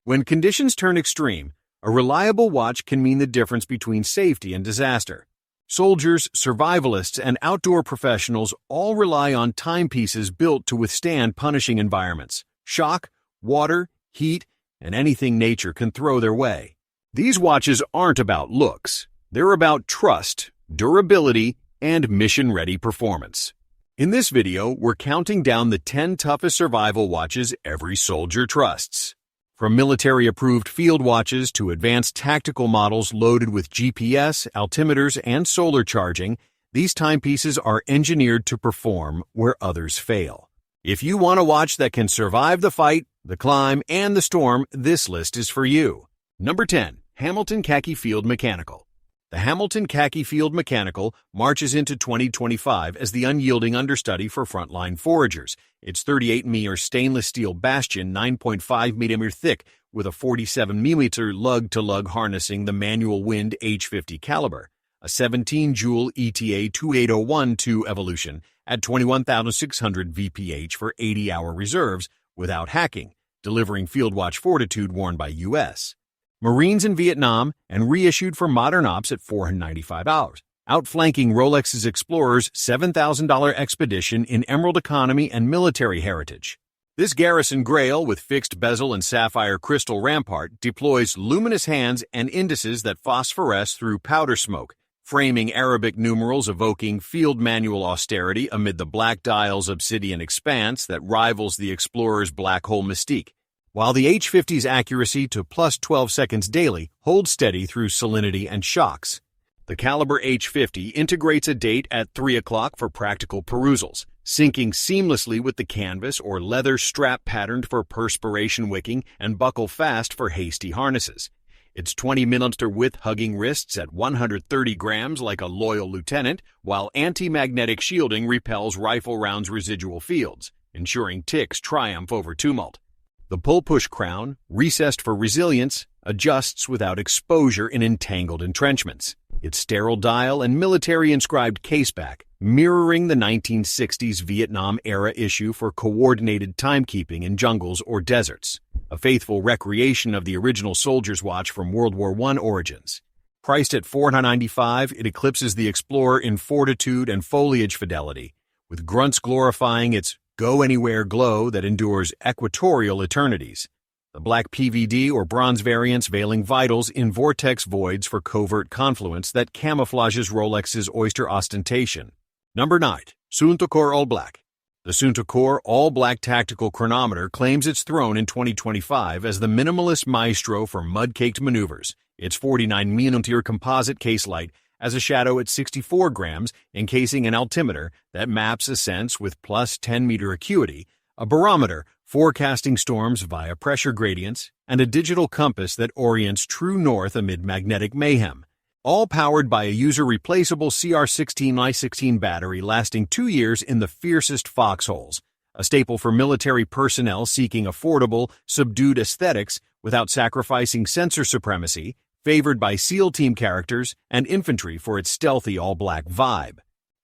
When conditions turn extreme, a reliable watch can mean the difference between safety and disaster. Soldiers, survivalists, and outdoor professionals all rely on timepieces built to withstand punishing environments, shock, water, heat, and anything nature can throw their way. These watches aren't about looks. They're about trust, durability, and mission-ready performance. In this video, we're counting down the 10 toughest survival watches every soldier trusts. From military-approved field watches to advanced tactical models loaded with GPS, altimeters, and solar charging, these timepieces are engineered to perform where others fail. If you want a watch that can survive the fight, the climb, and the storm, this list is for you. Number 10. Hamilton Khaki Field Mechanical. The Hamilton Khaki Field Mechanical marches into 2025 as the unyielding understudy for frontline foragers. Its 38mm stainless steel bastion, 9.5mm thick, with a 47mm lug-to-lug harnessing the manual wind H50 caliber. A 17-joule ETA 28012 evolution at 21,600 VPH for 80-hour reserves without hacking, delivering field watch fortitude worn by U.S. Marines in Vietnam and reissued for modern ops at $495, outflanking Rolex's Explorer's $7,000 expedition in Emerald Economy and Military Heritage. This Garrison Grail with fixed bezel and sapphire crystal rampart deploys luminous hands and indices that phosphoresce through powder smoke, framing Arabic numerals evoking field manual austerity amid the black dial's obsidian expanse that rivals the Explorer's black hole mystique. While the H50's accuracy to plus 12 seconds daily holds steady through salinity and shocks. The caliber H50 integrates a date at 3 o'clock for practical perusals, syncing seamlessly with the canvas or leather strap patterned for perspiration wicking and buckle fast for hasty harnesses. Its 20mm width hugging wrists at 130 grams like a loyal lieutenant, while anti-magnetic shielding repels rifle rounds' residual fields, ensuring ticks triumph over tumult. The pull-push crown, recessed for resilience, adjusts without exposure in entangled entrenchments. Its sterile dial and military-inscribed caseback, mirroring the 1960s Vietnam-era issue for coordinated timekeeping in jungles or deserts, a faithful recreation of the original soldier's watch from World War I origins. Priced at $495, it eclipses the Explorer in fortitude and foliage fidelity, with grunts glorifying its go-anywhere glow that endures equatorial eternities. The black PVD or bronze variants veiling vitals in vortex voids for covert confluence that camouflages Rolex's oyster ostentation. Number 9. Suntocore All Black. The Suntocore All Black Tactical Chronometer claims its throne in 2025 as the minimalist maestro for mud-caked maneuvers. Its 49mm composite case light as a shadow at 64 grams, encasing an altimeter that maps ascents with plus 10-meter acuity, a barometer forecasting storms via pressure gradients, and a digital compass that orients true north amid magnetic mayhem, all powered by a user-replaceable CR16i16 battery lasting 2 years in the fiercest foxholes, a staple for military personnel seeking affordable, subdued aesthetics without sacrificing sensor supremacy, favored by SEAL team characters and infantry for its stealthy all-black vibe.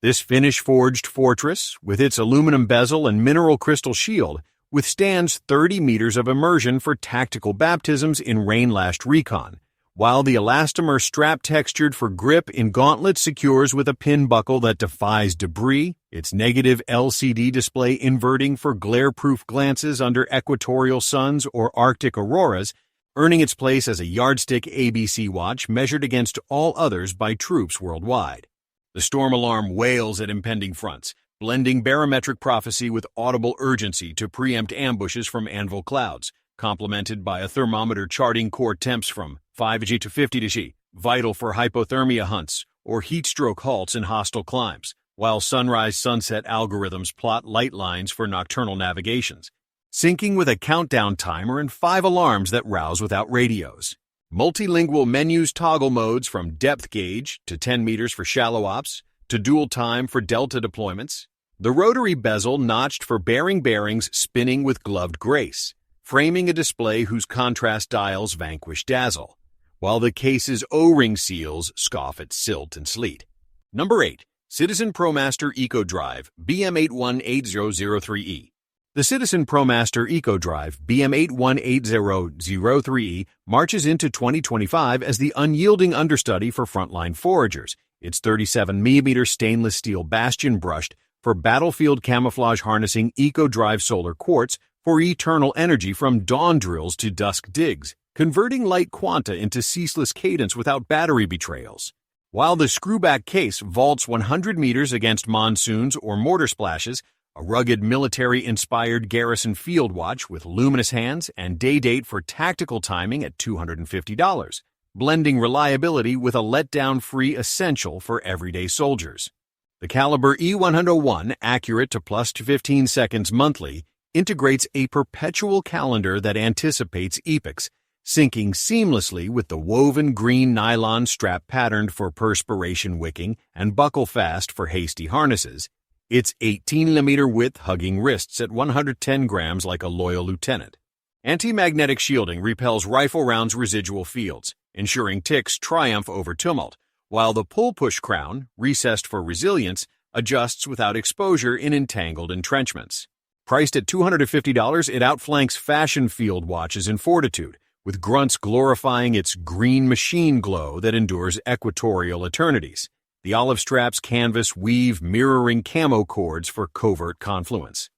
This finish-forged fortress, with its aluminum bezel and mineral crystal shield, withstands 30 meters of immersion for tactical baptisms in rain-lashed recon, while the elastomer strap textured for grip in gauntlet secures with a pin buckle that defies debris, its negative LCD display inverting for glare-proof glances under equatorial suns or Arctic auroras, earning its place as a yardstick ABC watch measured against all others by troops worldwide. The storm alarm wails at impending fronts, blending barometric prophecy with audible urgency to preempt ambushes from anvil clouds, complemented by a thermometer charting core temps from 5G to 50G, vital for hypothermia hunts or heat stroke halts in hostile climes, while sunrise-sunset algorithms plot light lines for nocturnal navigations, syncing with a countdown timer and 5 alarms that rouse without radios. Multilingual menus toggle modes from depth gauge to 10 meters for shallow ops to dual time for delta deployments. The rotary bezel notched for bearings spinning with gloved grace, framing a display whose contrast dials vanquish dazzle, while the case's O-ring seals scoff at silt and sleet. Number 8. Citizen ProMaster EcoDrive BM818003E. The Citizen ProMaster EcoDrive BM818003E marches into 2025 as the unyielding understudy for frontline foragers. Its 37mm stainless steel bastion brushed for battlefield camouflage harnessing EcoDrive solar quartz for eternal energy from dawn drills to dusk digs, converting light quanta into ceaseless cadence without battery betrayals. While the screwback case vaults 100 meters against monsoons or mortar splashes, a rugged military-inspired Garrison field watch with luminous hands and day date for tactical timing at $250, blending reliability with a letdown-free essential for everyday soldiers. The caliber E101, accurate to plus 15 seconds monthly, integrates a perpetual calendar that anticipates epochs, syncing seamlessly with the woven green nylon strap patterned for perspiration wicking and buckle fast for hasty harnesses. Its 18mm width hugging wrists at 110 grams like a loyal lieutenant. Anti-magnetic shielding repels rifle rounds' residual fields, ensuring ticks triumph over tumult, while the pull-push crown, recessed for resilience, adjusts without exposure in entangled entrenchments. Priced at $250, it outflanks fashion field watches in fortitude, with grunts glorifying its green machine glow that endures equatorial eternities. The olive strap's canvas weave mirroring camo cords for covert confluence.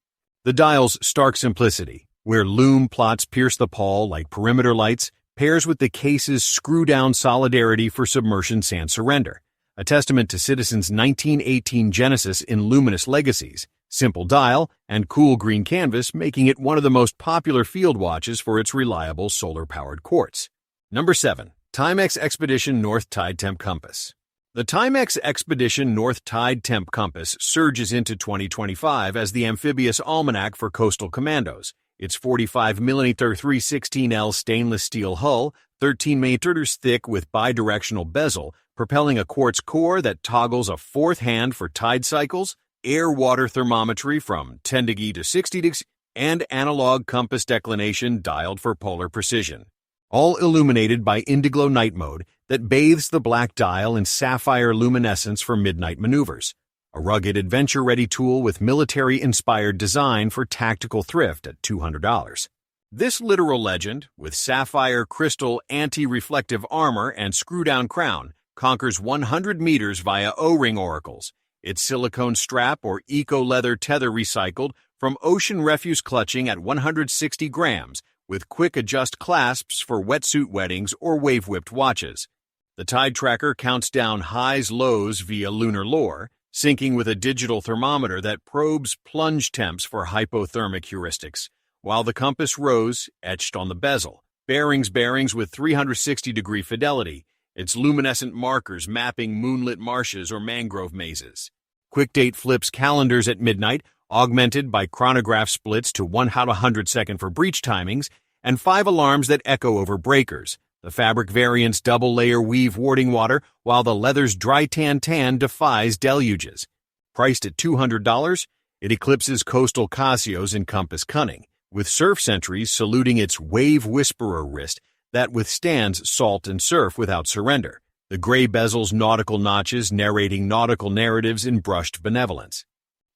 The dial's stark simplicity, where loom plots pierce the pall like perimeter lights, pairs with the case's screw-down solidarity for submersion sand surrender, a testament to Citizen's 1918 genesis in luminous legacies, simple dial, and cool green canvas making it one of the most popular field watches for its reliable solar-powered quartz. Number 7. Timex Expedition North Tide Temp Compass. The Timex Expedition North Tide Temp Compass surges into 2025 as the amphibious almanac for coastal commandos. Its 45mm 316L stainless steel hull, 13mm thick with bidirectional bezel, propelling a quartz core that toggles a fourth hand for tide cycles, air-water thermometry from 10 degrees to 60 degrees, and analog compass declination dialed for polar precision. All illuminated by Indiglo night mode that bathes the black dial in sapphire luminescence for midnight maneuvers. A rugged adventure-ready tool with military-inspired design for tactical thrift at $200. This literal legend, with sapphire crystal anti-reflective armor and screw-down crown, conquers 100 meters via O-ring oracles. Its silicone strap or eco-leather tether recycled from ocean refuse clutching at 160 grams, with quick-adjust clasps for wetsuit weddings or wave-whipped watches. The tide tracker counts down highs-lows via lunar lore, syncing with a digital thermometer that probes plunge temps for hypothermic heuristics, while the compass rose, etched on the bezel, bearings with 360-degree fidelity, its luminescent markers mapping moonlit marshes or mangrove mazes. QuickDate flips calendars at midnight, augmented by chronograph splits to 1/100 for breach timings, and 5 alarms that echo over breakers. The fabric variant's double-layer weave warding water, while the leather's dry tan defies deluges. Priced at $200, it eclipses coastal Casio's in compass cunning, with surf sentries saluting its wave whisperer wrist that withstands salt and surf without surrender. The gray bezel's nautical notches narrating nautical narratives in brushed benevolence.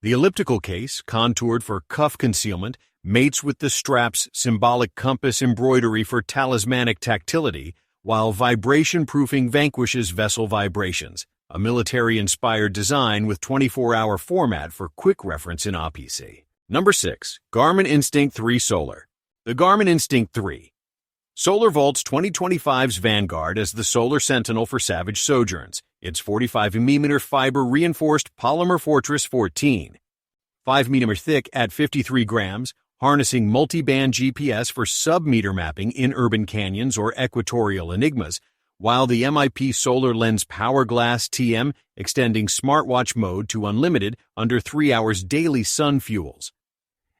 The elliptical case, contoured for cuff concealment, mates with the strap's symbolic compass embroidery for talismanic tactility, while vibration-proofing vanquishes vessel vibrations, a military-inspired design with 24-hour format for quick reference in APC. Number 6. Garmin Instinct 3 Solar. The Garmin Instinct 3. Solar vaults 2025's vanguard as the solar sentinel for savage sojourns. Its 45mm fiber-reinforced polymer Fortress 14, 5mm thick at 53 grams, harnessing multi-band GPS for sub-meter mapping in urban canyons or equatorial enigmas, while the MIP Solar Lens Power Glass TM extending smartwatch mode to unlimited under 3 hours daily sun fuels.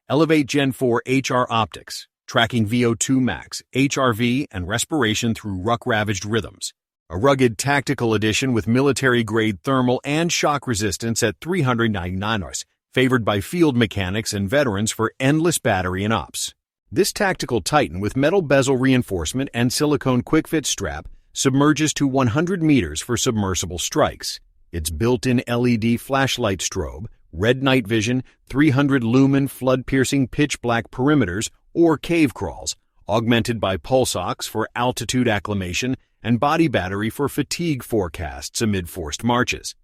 Elevate Gen 4 HR optics, tracking VO2 max, HRV, and respiration through ruck-ravaged rhythms. A rugged tactical edition with military-grade thermal and shock resistance at $399, favored by field mechanics and veterans for endless battery and ops. This tactical titan with metal bezel reinforcement and silicone quick-fit strap submerges to 100 meters for submersible strikes. Its built-in LED flashlight strobe, red night vision, 300-lumen flood-piercing pitch-black perimeters, or cave crawls, augmented by pulse ox for altitude acclimation and body battery for fatigue forecasts amid forced marches.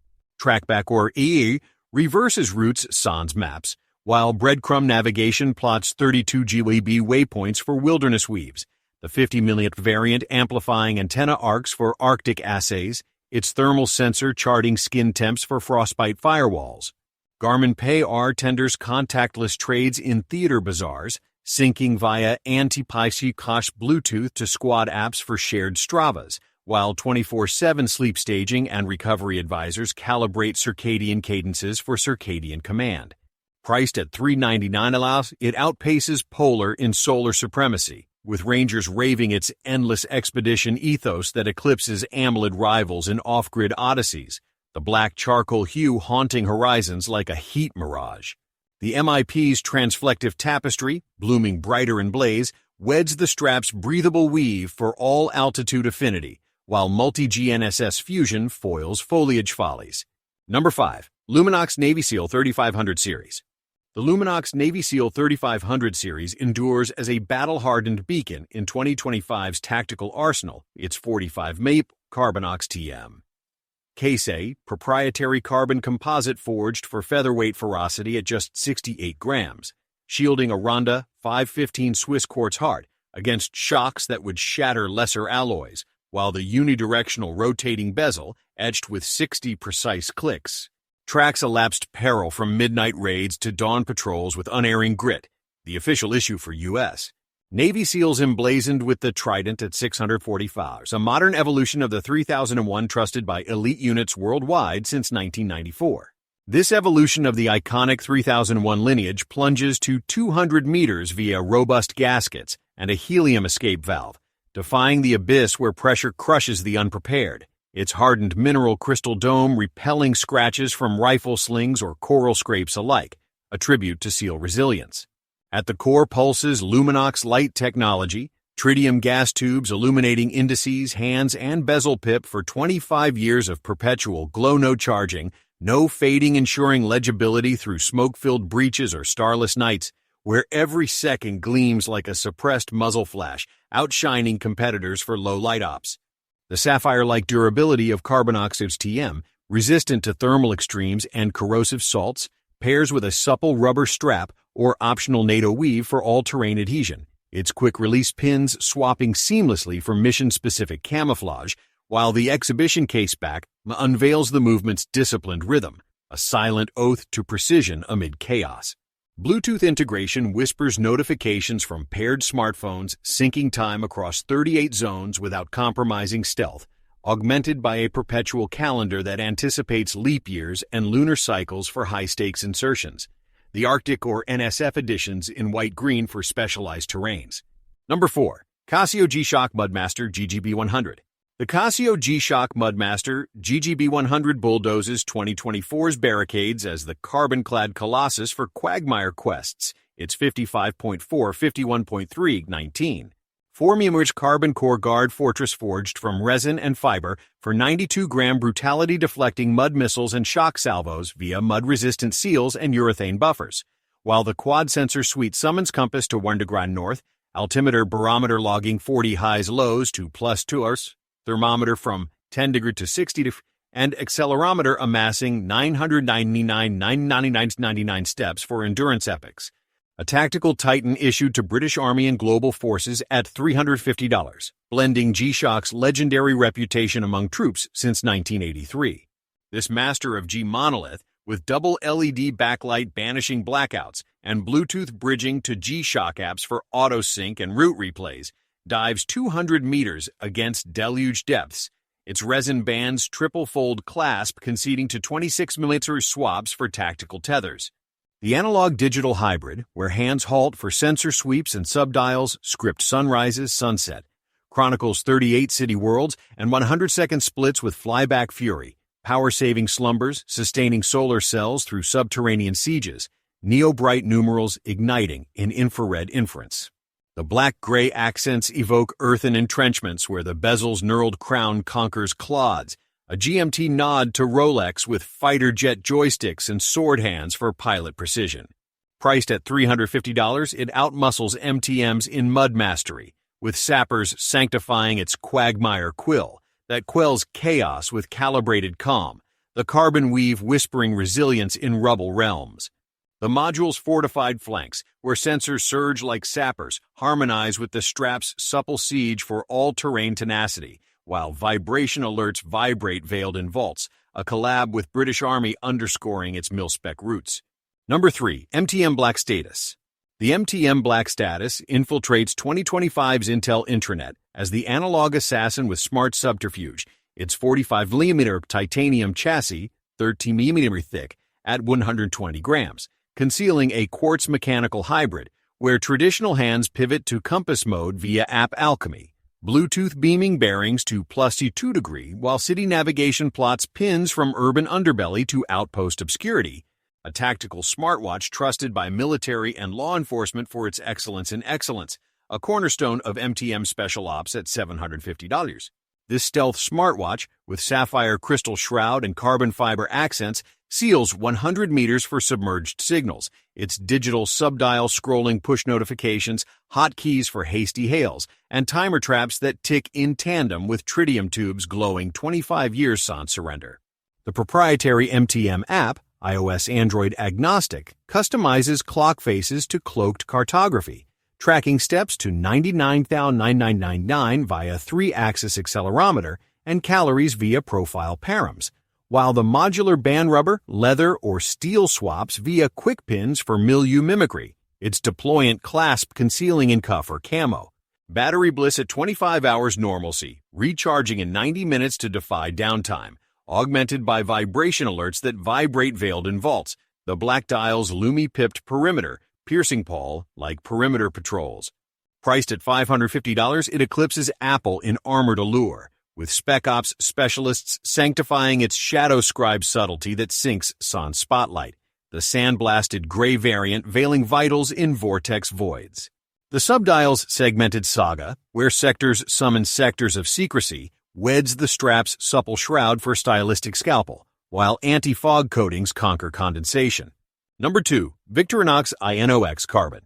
Trackback or EE reverses routes sans maps, while breadcrumb navigation plots 32 GWB waypoints for wilderness weaves, the 50 millionth variant amplifying antenna arcs for Arctic assays, its thermal sensor charting skin temps for frostbite firewalls. Garmin Pay-R tenders contactless trades in theater bazaars, syncing via anti-Kosh Bluetooth to squad apps for shared Stravas, while 24/7 sleep staging and recovery advisors calibrate circadian cadences for circadian command. Priced at $399, it outpaces Polar in solar supremacy, with Rangers raving its endless expedition ethos that eclipses AMOLED rivals in off-grid odysseys, the black charcoal hue haunting horizons like a heat mirage. The MIP's transflective tapestry, blooming brighter in blaze, weds the strap's breathable weave for all altitude affinity, while multi-GNSS fusion foils foliage follies. Number 5. Luminox Navy SEAL 3500 Series. The Luminox Navy SEAL 3500 series endures as a battle-hardened beacon in 2025's tactical arsenal, its 45 MAPE Carbonox TM. Case A, proprietary carbon composite forged for featherweight ferocity at just 68 grams, shielding a Ronda 515 Swiss quartz heart against shocks that would shatter lesser alloys, while the unidirectional rotating bezel, etched with 60 precise clicks, tracks elapsed peril from midnight raids to dawn patrols with unerring grit, the official issue for U.S. Navy SEALs emblazoned with the Trident at 645, a modern evolution of the 3001 trusted by elite units worldwide since 1994. This evolution of the iconic 3001 lineage plunges to 200 meters via robust gaskets and a helium escape valve, defying the abyss where pressure crushes the unprepared, its hardened mineral crystal dome repelling scratches from rifle slings or coral scrapes alike, a tribute to SEAL resilience. At the core pulses Luminox light technology, tritium gas tubes illuminating indices, hands, and bezel pip for 25 years of perpetual glow-no charging, no fading ensuring legibility through smoke-filled breaches or starless nights, where every second gleams like a suppressed muzzle flash, outshining competitors for low light ops. The sapphire-like durability of Carbonox's TM, resistant to thermal extremes and corrosive salts, pairs with a supple rubber strap or optional NATO weave for all-terrain adhesion, its quick-release pins swapping seamlessly for mission-specific camouflage, while the exhibition case back unveils the movement's disciplined rhythm, a silent oath to precision amid chaos. Bluetooth integration whispers notifications from paired smartphones, syncing time across 38 zones without compromising stealth, augmented by a perpetual calendar that anticipates leap years and lunar cycles for high-stakes insertions. The Arctic or NSF editions in white-green for specialized terrains. Number 4. Casio G-Shock Mudmaster GGB100. The Casio G-Shock Mudmaster GGB100 bulldozes 2024's barricades as the carbon-clad colossus for quagmire quests, its 55.4, 51.3, 19. 4mm carbon core guard fortress forged from resin and fiber for 92-gram brutality-deflecting mud missiles and shock salvos via mud-resistant seals and urethane buffers, while the quad-sensor suite summons compass to 1 degree north, altimeter barometer logging 40 highs-lows to +2 thermometer from 10 degree to 60 degree, and accelerometer amassing 999 steps for endurance epics. A tactical Titan issued to British Army and Global Forces at $350, blending G-Shock's legendary reputation among troops since 1983. This master of G monolith, with double LED backlight banishing blackouts and Bluetooth bridging to G-Shock apps for auto-sync and route replays, dives 200 meters against deluge depths, its resin band's triple-fold clasp conceding to 26mm swabs for tactical tethers. The analog-digital hybrid, where hands halt for sensor sweeps and subdials, script sunrises, sunset, chronicles 38 city worlds and 100-second splits with flyback fury, power-saving slumbers, sustaining solar cells through subterranean sieges, neo-bright numerals igniting in infrared inference. The black-gray accents evoke earthen entrenchments where the bezel's knurled crown conquers clods, A GMT nod to Rolex with fighter jet joysticks and sword hands for pilot precision. Priced at $350, it outmuscles MTM's in mud mastery, with sappers sanctifying its quagmire quill that quells chaos with calibrated calm, the carbon weave whispering resilience in rubble realms. The module's fortified flanks, where sensors surge like sappers, harmonize with the strap's supple siege for all-terrain tenacity, while vibration alerts vibrate veiled in vaults, a collab with British Army underscoring its mil-spec roots. Number 3. MTM Black Status. The MTM Black Status infiltrates 2025's Intel intranet as the analog assassin with smart subterfuge, its 45mm titanium chassis, 13mm thick, at 120 grams, concealing a quartz mechanical hybrid, where traditional hands pivot to compass mode via app alchemy. Bluetooth beaming bearings to +2 degree, while city navigation plots pins from urban underbelly to outpost obscurity. A tactical smartwatch trusted by military and law enforcement for its excellence in excellence, a cornerstone of MTM Special Ops at $750. This stealth smartwatch, with sapphire crystal shroud and carbon fiber accents, seals 100 meters for submerged signals, its digital subdial scrolling push notifications, hotkeys for hasty hails, and timer traps that tick in tandem with tritium tubes glowing 25 years sans surrender. The proprietary MTM app, iOS Android agnostic, customizes clock faces to cloaked cartography, tracking steps to 99,9999 via 3-axis accelerometer and calories via profile params, while the modular band rubber, leather, or steel swaps via quick pins for milieu mimicry, its deployant clasp concealing in cuff or camo. Battery bliss at 25 hours normalcy, recharging in 90 minutes to defy downtime, augmented by vibration alerts that vibrate veiled in vaults, the black dial's Lumi-pipped perimeter, piercing Paul like perimeter patrols. Priced at $550, it eclipses Apple in armored allure, with Spec Ops specialists sanctifying its shadow scribe subtlety that sinks sans spotlight, the sandblasted gray variant veiling vitals in vortex voids. The subdial's segmented saga, where sectors summon sectors of secrecy, weds the strap's supple shroud for stylistic scalpel, while anti-fog coatings conquer condensation. Number 2. Victorinox INOX Carbon.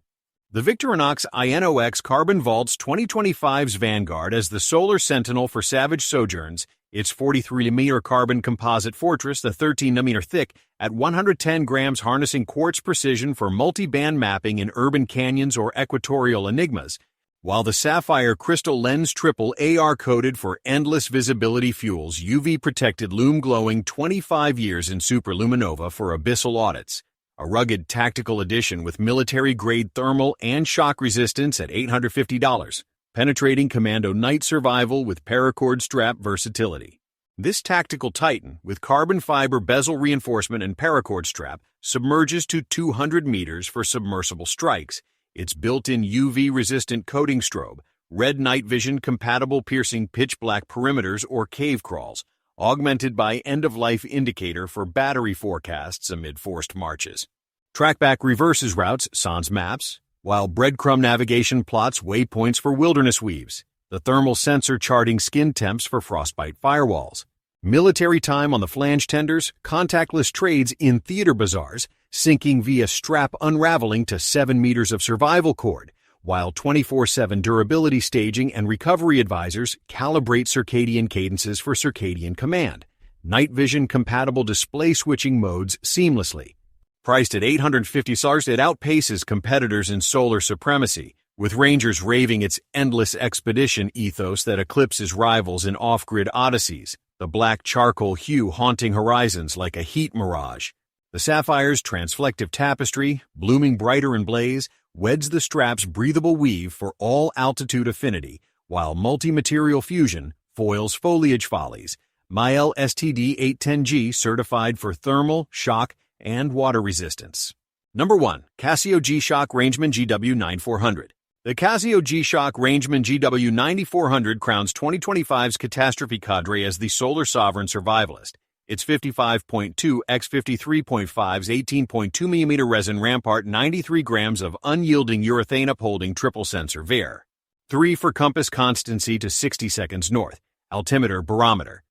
The Victorinox INOX Carbon vaults 2025's vanguard as the solar sentinel for savage sojourns, its 43mm carbon composite fortress, the 13mm thick, at 110 grams, harnessing quartz precision for multi-band mapping in urban canyons or equatorial enigmas, while the sapphire crystal lens triple AR-coated for endless visibility fuels UV-protected lume glowing 25 years in superluminova for abyssal audits. A rugged tactical edition with military-grade thermal and shock resistance at $850, penetrating commando night survival with paracord strap versatility. This tactical titan, with carbon fiber bezel reinforcement and paracord strap, submerges to 200 meters for submersible strikes. Its built-in UV-resistant coating strobe, red night vision compatible piercing pitch-black perimeters or cave crawls, augmented by end-of-life indicator for battery forecasts amid forced marches. Trackback reverses routes sans maps, while breadcrumb navigation plots waypoints for wilderness weaves, the thermal sensor charting skin temps for frostbite firewalls. Military time on the flange tenders, contactless trades in theater bazaars, syncing via strap unraveling to 7 meters of survival cord, while 24/7 durability staging and recovery advisors calibrate circadian cadences for circadian command. Night vision compatible display switching modes seamlessly. Priced at $850, it outpaces competitors in solar supremacy, with Rangers raving its endless expedition ethos that eclipses rivals in off-grid odysseys, the black charcoal hue haunting horizons like a heat mirage. The sapphire's transflective tapestry, blooming brighter in blaze, weds the strap's breathable weave for all altitude affinity, while multi-material fusion foils foliage follies. Mael STD 810G certified for thermal, shock, and water resistance. Number 1. Casio G-Shock Rangeman GW9400. The Casio G-Shock Rangeman GW9400 crowns 2025's catastrophe cadre as the solar sovereign survivalist. Its 55.2 x 53.5's 18.2mm resin rampart, 93 grams of unyielding urethane upholding triple sensor VAR. 3 for compass constancy to 60 seconds north, altimeter barometer.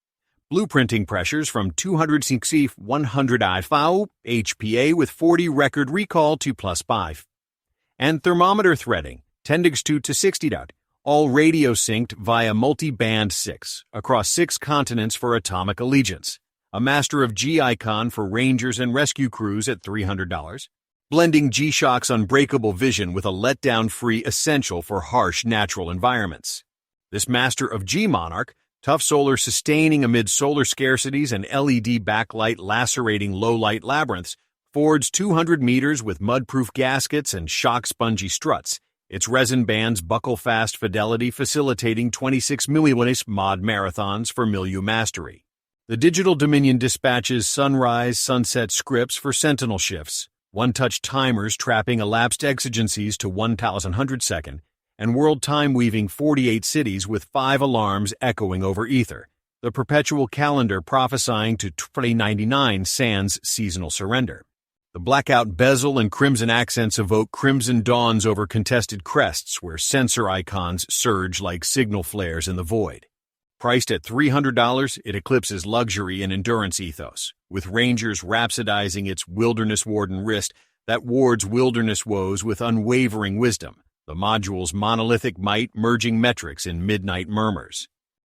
Blueprinting pressures from 260 100 IV HPA with 40 record recall to +5. And thermometer threading, 10 to 60 all radio synced via multi-band 6 across 6 continents for atomic allegiance. A Master of G icon for rangers and rescue crews at $300. Blending G-Shock's unbreakable vision with a letdown-free essential for harsh natural environments. This Master of G Monarch, tough solar sustaining amid solar scarcities and LED backlight lacerating low-light labyrinths, forged 200 meters with mud-proof gaskets and shock-spongy struts. Its resin bands buckle fast fidelity facilitating 26 mm mod marathons for milieu mastery. The Digital Dominion dispatches sunrise-sunset scripts for sentinel shifts, one-touch timers trapping elapsed exigencies to 1,100 second, and world time-weaving 48 cities with 5 alarms echoing over ether, the perpetual calendar prophesying to 2099 sans seasonal surrender. The blackout bezel and crimson accents evoke crimson dawns over contested crests where sensor icons surge like signal flares in the void. Priced at $300, it eclipses luxury and endurance ethos, with Rangers rhapsodizing its wilderness warden wrist that wards wilderness woes with unwavering wisdom, the module's monolithic might merging metrics in midnight murmurs.